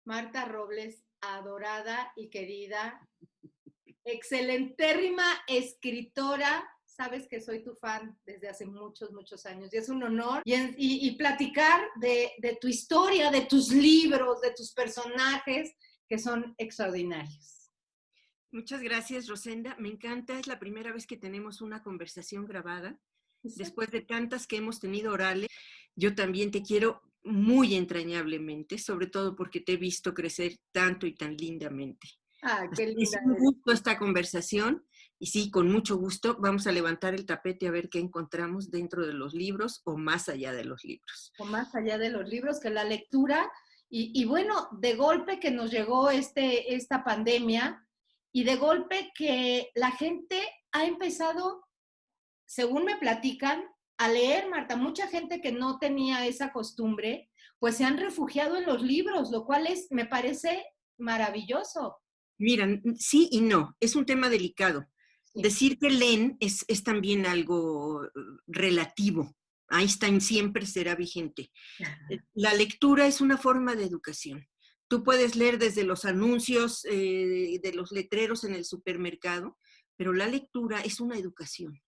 Marta Robles, adorada y querida, excelentérrima escritora. Sabes que soy tu fan desde hace muchos, muchos años y es un honor y platicar de tu historia, de tus libros, de tus personajes que son extraordinarios. Muchas gracias, Rosenda. Me encanta, es la primera vez que tenemos una conversación grabada. Después de tantas que hemos tenido orales, yo también te quiero muy entrañablemente, sobre todo porque te he visto crecer tanto y tan lindamente. Ah, qué linda. Es un gusto esta conversación y sí, con mucho gusto vamos a levantar el tapete a ver qué encontramos dentro de los libros o más allá de los libros. O más allá de los libros, que la lectura. Y bueno, de golpe que nos llegó esta pandemia y de golpe que la gente ha empezado, según me platican, a leer, Marta. Mucha gente que no tenía esa costumbre, pues se han refugiado en los libros, lo cual me parece maravilloso. Mira, sí y no, es un tema delicado. Sí. Decir que leen es también algo relativo. Einstein siempre será vigente. La lectura es una forma de educación. Tú puedes leer desde los anuncios de los letreros en el supermercado, pero la lectura es una educación.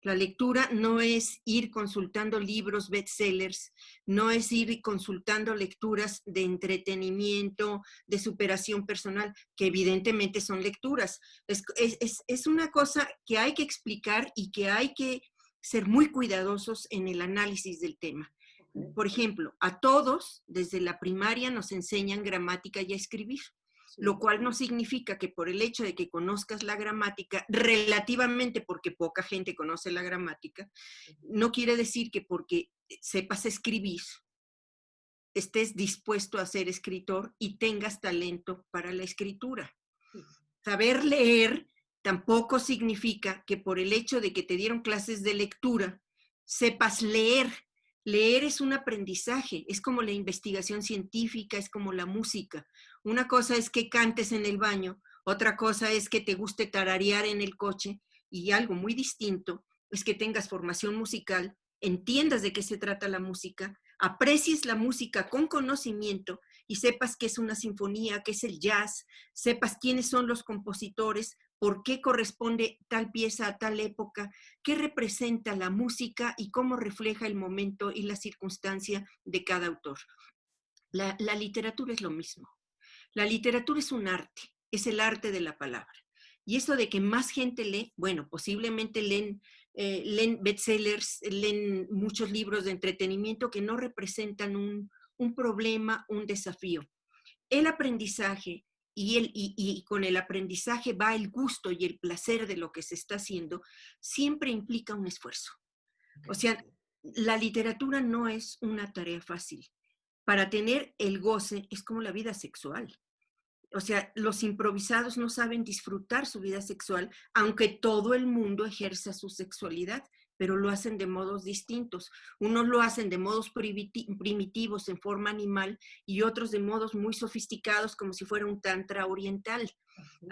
La lectura no es ir consultando libros bestsellers, no es ir consultando lecturas de entretenimiento, de superación personal, que evidentemente son lecturas. Es una cosa que hay que explicar y que hay que ser muy cuidadosos en el análisis del tema. Por ejemplo, a todos desde la primaria nos enseñan gramática y a escribir. Lo cual no significa que por el hecho de que conozcas la gramática, relativamente porque poca gente conoce la gramática, no quiere decir que porque sepas escribir, estés dispuesto a ser escritor y tengas talento para la escritura. Saber leer tampoco significa que por el hecho de que te dieron clases de lectura, sepas leer. Leer es un aprendizaje, es como la investigación científica, es como la música. Una cosa es que cantes en el baño, otra cosa es que te guste tararear en el coche, y algo muy distinto es que tengas formación musical, entiendas de qué se trata la música, aprecies la música con conocimiento y sepas qué es una sinfonía, qué es el jazz, sepas quiénes son los compositores, por qué corresponde tal pieza a tal época, qué representa la música y cómo refleja el momento y la circunstancia de cada autor. La literatura es lo mismo. La literatura es un arte, es el arte de la palabra. Y eso de que más gente lee, bueno, posiblemente leen bestsellers, leen muchos libros de entretenimiento que no representan un problema, un desafío. El aprendizaje y con el aprendizaje va el gusto y el placer de lo que se está haciendo, siempre implica un esfuerzo. O sea, la literatura no es una tarea fácil. Para tener el goce es como la vida sexual. O sea, los improvisados no saben disfrutar su vida sexual, aunque todo el mundo ejerza su sexualidad, pero lo hacen de modos distintos. Unos lo hacen de modos primitivos, en forma animal, y otros de modos muy sofisticados, como si fuera un tantra oriental.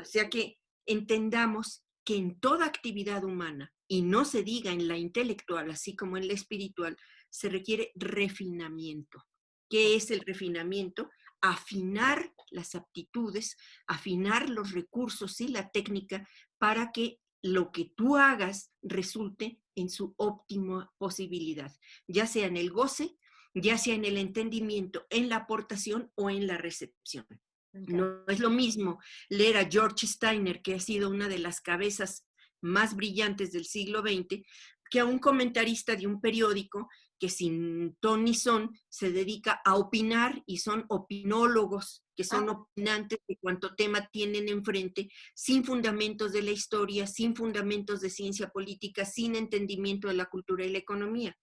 O sea que entendamos que en toda actividad humana, y no se diga en la intelectual, así como en la espiritual, se requiere refinamiento. ¿Qué es el refinamiento? Afinar las aptitudes, afinar los recursos y la técnica para que lo que tú hagas resulte en su óptima posibilidad, ya sea en el goce, ya sea en el entendimiento, en la aportación o en la recepción. Okay. No es lo mismo leer a George Steiner, que ha sido una de las cabezas más brillantes del siglo XX, que a un comentarista de un periódico que sin ton ni son se dedica a opinar y son opinólogos, que son opinantes de cuánto tema tienen enfrente, sin fundamentos de la historia, sin fundamentos de ciencia política, sin entendimiento de la cultura y la economía.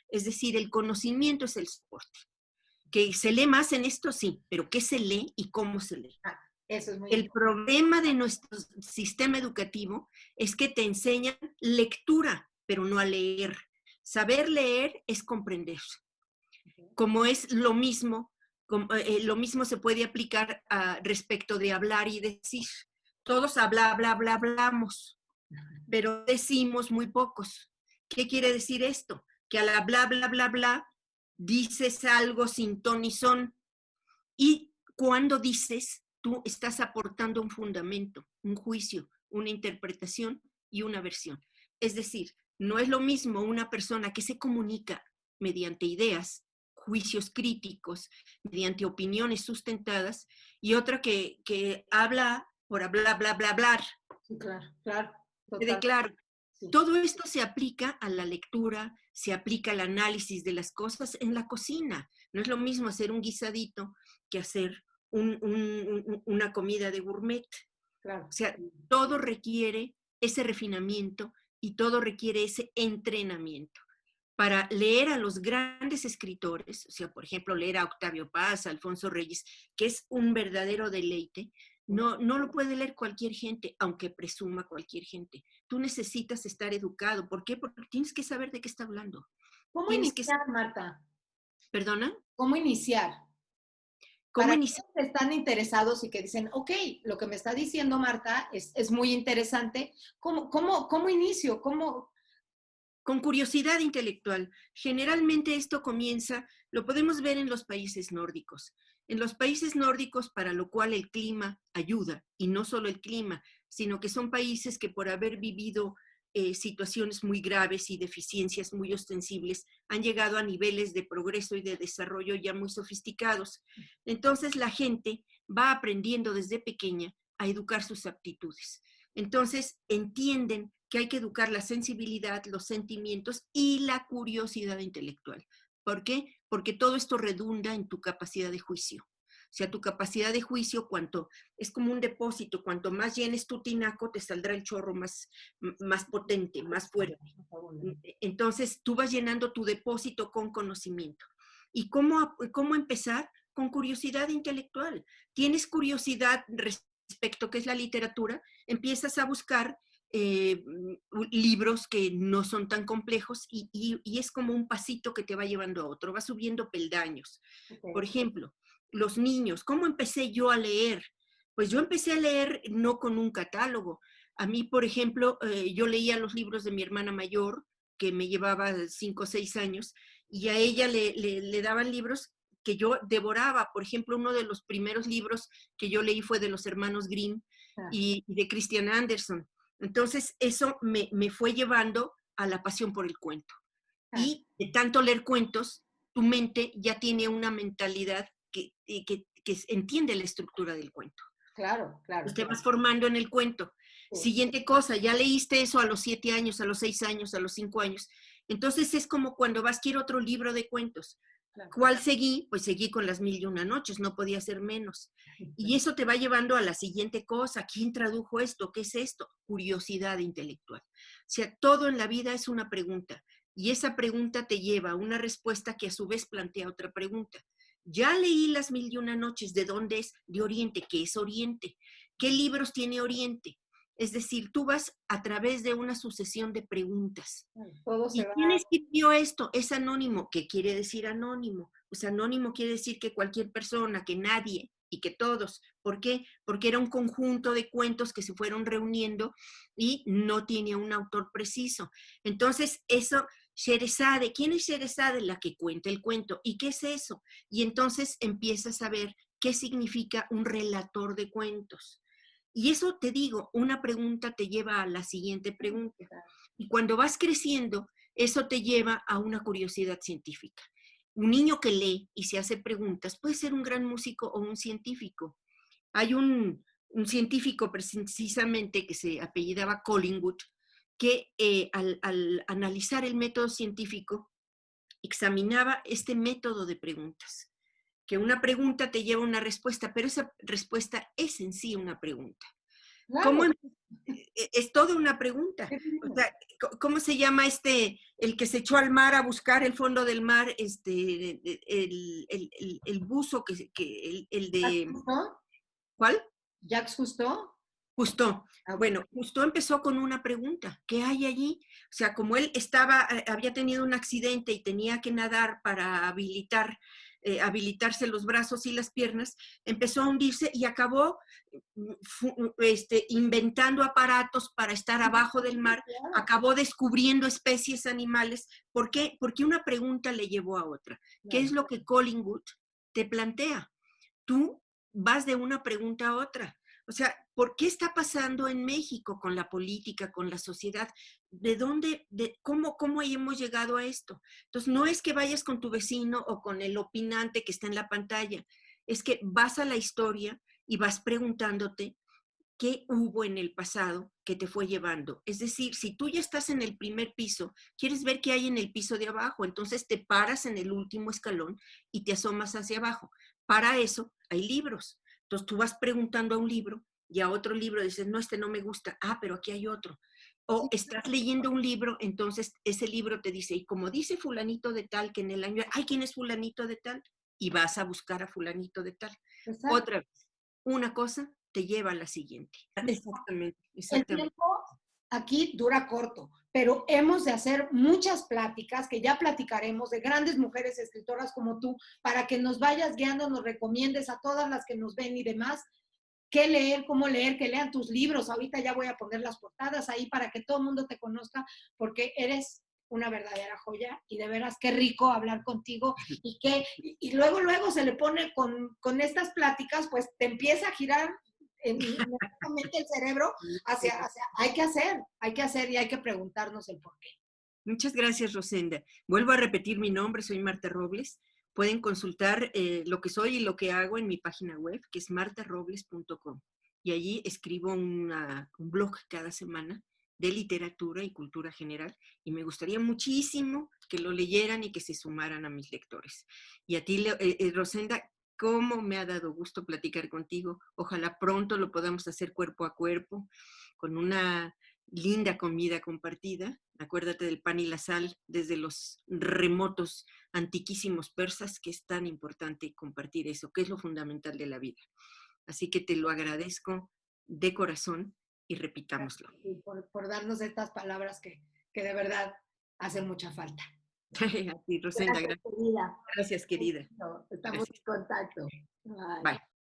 Es decir, el conocimiento es el soporte. Que se lee más en esto, sí, pero ¿qué se lee y cómo se lee? Eso es muy El problema de nuestro sistema educativo es que te enseñan lectura, pero no a leer. Saber leer es comprender. Como es lo mismo se puede aplicar respecto de hablar y decir. Todos hablamos, pero decimos muy pocos. ¿Qué quiere decir esto? Que al hablar, dices algo sin ton ni son. Y cuando dices, tú estás aportando un fundamento, un juicio, una interpretación y una versión. Es decir, no es lo mismo una persona que se comunica mediante ideas, juicios críticos, mediante opiniones sustentadas, y otra que habla por hablar, bla, bla, bla. Sí, claro, claro, Quede total. claro. Sí. Todo esto se aplica a la lectura, se aplica al análisis de las cosas en la cocina. No es lo mismo hacer un guisadito que hacer una comida de gourmet. Claro. O sea, todo requiere ese refinamiento y todo requiere ese entrenamiento. Para leer a los grandes escritores, o sea, por ejemplo, leer a Octavio Paz, a Alfonso Reyes, que es un verdadero deleite, no lo puede leer cualquier gente, aunque presuma cualquier gente. Tú necesitas estar educado. ¿Por qué? Porque tienes que saber de qué está hablando. ¿Cómo Tienes que... iniciar, Marta? ¿Perdona? ¿Cómo iniciar? ¿Cómo Para iniciar? quienes están interesados y que dicen, ok, lo que me está diciendo Marta es muy interesante, ¿cómo inicio? ¿Cómo? Con curiosidad intelectual. Generalmente esto comienza, lo podemos ver en los países nórdicos. En los países nórdicos, para lo cual el clima ayuda, y no solo el clima, sino que son países que por haber vivido situaciones muy graves y deficiencias muy ostensibles, han llegado a niveles de progreso y de desarrollo ya muy sofisticados. Entonces la gente va aprendiendo desde pequeña a educar sus aptitudes. Entonces entienden que hay que educar la sensibilidad, los sentimientos y la curiosidad intelectual. ¿Por qué? Porque todo esto redunda en tu capacidad de juicio. O sea, tu capacidad de juicio, es como un depósito, cuanto más llenes tu tinaco, te saldrá el chorro más potente, más fuerte. Entonces, tú vas llenando tu depósito con conocimiento. ¿Y cómo empezar? Con curiosidad intelectual. Tienes curiosidad respecto a qué es la literatura, empiezas a buscar libros que no son tan complejos y es como un pasito que te va llevando a otro, va subiendo peldaños. Okay. Por ejemplo, los niños, ¿cómo empecé yo a leer? Pues yo empecé a leer no con un catálogo. A mí, por ejemplo, yo leía los libros de mi hermana mayor, que me llevaba 5 o 6 años, y a ella le daban libros que yo devoraba. Por ejemplo, uno de los primeros libros que yo leí fue de los hermanos Grimm y de Christian Andersen. Entonces, eso me fue llevando a la pasión por el cuento. Y de tanto leer cuentos, tu mente ya tiene una mentalidad que entiende la estructura del cuento. Claro, claro. Pues te vas formando en el cuento. Sí. Siguiente cosa, ya leíste eso a los 7 años, a los 6 años, a los 5 años. Entonces es como cuando vas, quiero otro libro de cuentos. Claro. ¿Cuál seguí? Pues seguí con Las 1001 noches, no podía ser menos. Y eso te va llevando a la siguiente cosa. ¿Quién tradujo esto? ¿Qué es esto? Curiosidad intelectual. O sea, todo en la vida es una pregunta. Y esa pregunta te lleva a una respuesta que a su vez plantea otra pregunta. Ya leí Las 1001 noches. ¿De dónde es? De Oriente. ¿Qué es Oriente? ¿Qué libros tiene Oriente? Es decir, tú vas a través de una sucesión de preguntas. Todo ¿Y quién escribió esto? Es anónimo. ¿Qué quiere decir anónimo? Pues anónimo quiere decir que cualquier persona, que nadie y que todos. ¿Por qué? Porque era un conjunto de cuentos que se fueron reuniendo y no tiene un autor preciso. Entonces, eso, Sherezade, ¿quién es Sherezade? La que cuenta el cuento. ¿Y qué es eso? Y entonces empiezas a ver qué significa un relator de cuentos. Y eso te digo, una pregunta te lleva a la siguiente pregunta. Y cuando vas creciendo, eso te lleva a una curiosidad científica. Un niño que lee y se hace preguntas puede ser un gran músico o un científico. Hay un científico precisamente que se apellidaba Collingwood, que al analizar el método científico, examinaba este método de preguntas. Que una pregunta te lleva a una respuesta, pero esa respuesta es en sí una pregunta. Claro. ¿Cómo es toda una pregunta? O sea, ¿cómo se llama el que se echó al mar a buscar el fondo del mar, el buzo, el de... ¿Justo? ¿Cuál? ¿Jacques Cousteau? Cousteau. Bueno, Cousteau empezó con una pregunta, ¿qué hay allí? O sea, como él había tenido un accidente y tenía que nadar para habilitarse los brazos y las piernas, empezó a hundirse y acabó inventando aparatos para estar abajo del mar, acabó descubriendo especies animales. ¿Por qué? Porque una pregunta le llevó a otra. ¿Qué es lo que Collingwood te plantea? Tú vas de una pregunta a otra. O sea, ¿por qué está pasando en México con la política, con la sociedad? ¿De dónde, cómo hemos llegado a esto? Entonces, no es que vayas con tu vecino o con el opinante que está en la pantalla, es que vas a la historia y vas preguntándote qué hubo en el pasado que te fue llevando. Es decir, si tú ya estás en el primer piso, quieres ver qué hay en el piso de abajo, entonces te paras en el último escalón y te asomas hacia abajo. Para eso hay libros. Entonces tú vas preguntando a un libro y a otro libro dices, no, este no me gusta, pero aquí hay otro. O estás leyendo un libro, entonces ese libro te dice, y como dice fulanito de tal, que en el año, ¿quién es fulanito de tal? Y vas a buscar a fulanito de tal. Exacto. Otra vez, una cosa te lleva a la siguiente. Exactamente, El exactamente. tiempo aquí dura corto, pero hemos de hacer muchas pláticas, que ya platicaremos, de grandes mujeres escritoras como tú, para que nos vayas guiando, nos recomiendes a todas las que nos ven y demás, qué leer, cómo leer, que lean tus libros. Ahorita ya voy a poner las portadas ahí para que todo el mundo te conozca, porque eres una verdadera joya y de veras qué rico hablar contigo y luego se le pone con estas pláticas, pues te empieza a girar inmediatamente el cerebro hacia hay que hacer y hay que preguntarnos el por qué. Muchas gracias, Rosenda. Vuelvo a repetir mi nombre, soy Marta Robles. Pueden consultar lo que soy y lo que hago en mi página web, que es martarobles.com. Y allí escribo un blog cada semana de literatura y cultura general. Y me gustaría muchísimo que lo leyeran y que se sumaran a mis lectores. Y a ti, Rosenda, cómo me ha dado gusto platicar contigo. Ojalá pronto lo podamos hacer cuerpo a cuerpo, con una linda comida compartida. Acuérdate del pan y la sal desde los remotos, antiquísimos persas, que es tan importante compartir eso, que es lo fundamental de la vida. Así que te lo agradezco de corazón y repitámoslo. Por darnos estas palabras que de verdad hacen mucha falta. A ti, Rosenda, Gracias, querida. Gracias, querida. Estamos Gracias. en contacto. Bye. Bye.